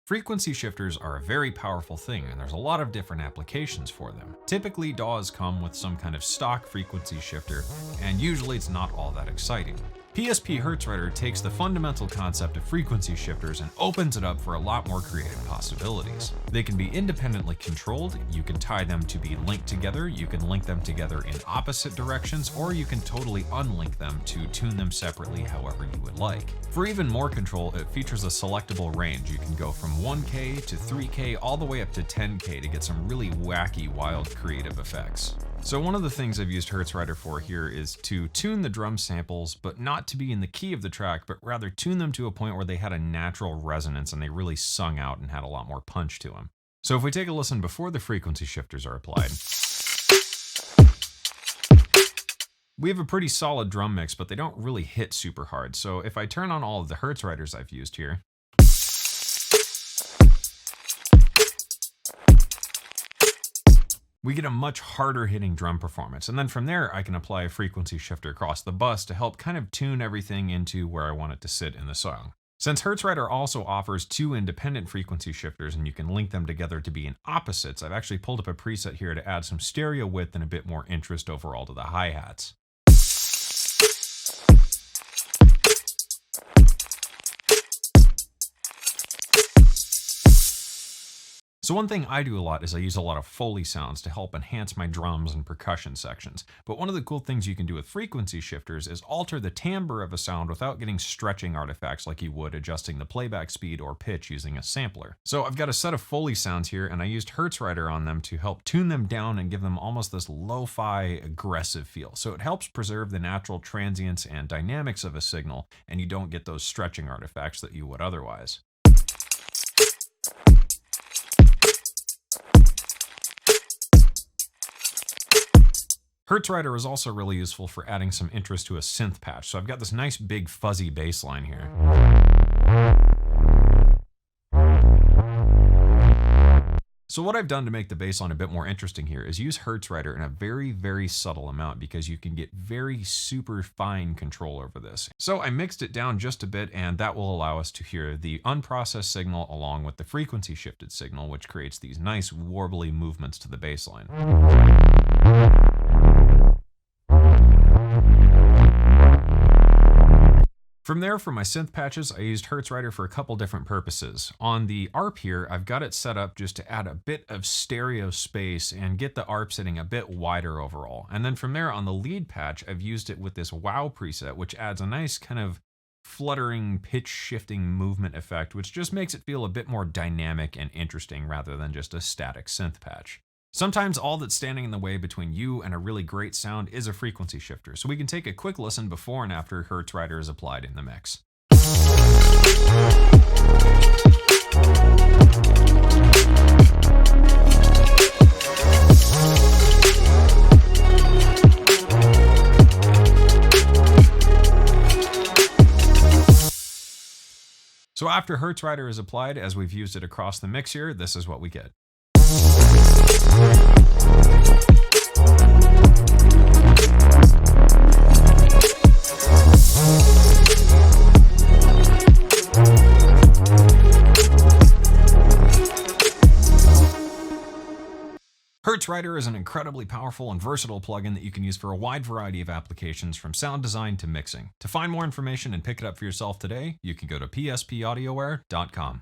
Frequency shifters are a very powerful thing, and there's a lot of different applications for them. Typically, DAWs come with some kind of stock frequency shifter, and usually it's not all that exciting. PSP HertzRider takes the fundamental concept of frequency shifters and opens it up for a lot more creative possibilities. They can be independently controlled, you can tie them to be linked together, you can link them together in opposite directions, or you can totally unlink them to tune them separately however you would like. For even more control, it features a selectable range. You can go from 1K to 3K all the way up to 10K to get some really wacky, wild creative effects. So one of the things I've used HertzRider for here is to tune the drum samples, but not to be in the key of the track, but rather tune them to a point where they had a natural resonance and they really sung out and had a lot more punch to them. So if we take a listen before the frequency shifters are applied, we have a pretty solid drum mix, but they don't really hit super hard. So if I turn on all of the HertzRiders I've used here, we get a much harder hitting drum performance. And then from there, I can apply a frequency shifter across the bus to help kind of tune everything into where I want it to sit in the song. Since HertzRider also offers two independent frequency shifters and you can link them together to be in opposites, I've actually pulled up a preset here to add some stereo width and a bit more interest overall to the hi-hats. So one thing I do a lot is I use a lot of Foley sounds to help enhance my drums and percussion sections. But one of the cool things you can do with frequency shifters is alter the timbre of a sound without getting stretching artifacts like you would adjusting the playback speed or pitch using a sampler. So I've got a set of Foley sounds here and I used HertzRider on them to help tune them down and give them almost this lo-fi aggressive feel. So it helps preserve the natural transients and dynamics of a signal and you don't get those stretching artifacts that you would otherwise. HertzRider is also really useful for adding some interest to a synth patch. So I've got this nice big fuzzy bass line here. So what I've done to make the bass line a bit more interesting here is use HertzRider in a very, very subtle amount because you can get very super fine control over this. So I mixed it down just a bit and that will allow us to hear the unprocessed signal along with the frequency shifted signal, which creates these nice warbly movements to the bass line. From there, for my synth patches, I used HertzRider for a couple different purposes. On the ARP here, I've got it set up just to add a bit of stereo space and get the ARP sitting a bit wider overall. And then from there, on the lead patch, I've used it with this wow preset, which adds a nice kind of fluttering, pitch shifting movement effect, which just makes it feel a bit more dynamic and interesting rather than just a static synth patch. Sometimes all that's standing in the way between you and a really great sound is a frequency shifter, so we can take a quick listen before and after HertzRider is applied in the mix. So after HertzRider is applied, as we've used it across the mix here, this is what we get. HertzRider is an incredibly powerful and versatile plugin that you can use for a wide variety of applications from sound design to mixing. To find more information and pick it up for yourself today, you can go to PSPaudioware.com.